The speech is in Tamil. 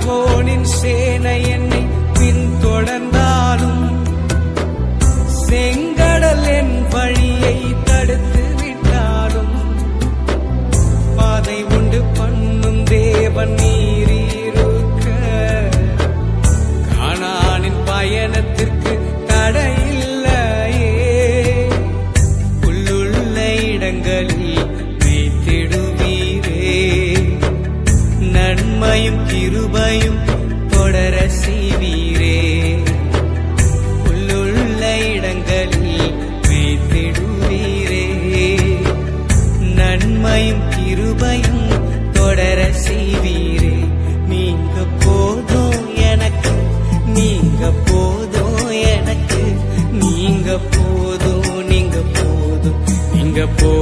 பார்வோனின் சேனை என்னை பின்தொடர்ந்தாலும் செங்கடல் என் வழியை தடுத்து விட்டாலும் பாதை உண்டு பண்ணும் தேவன் நீரிருக்க கானானின் பயணத்திற்கு தடையில்லையே. உள்ளுள்ள இடங்களில் வைத்திடுவீரே, நன்மையும் கிருபையும் தொடர செய்வீரே. உள்ளுள்ள இடங்களில் வைத்திடுவீரே, நன்மையும் கிருபையும் தொடர செய்வீரே. நீங்க போதும் எனக்கு, நீங்க போதும் எனக்கு, நீங்க போதும், நீங்க போதும், நீங்க போதும்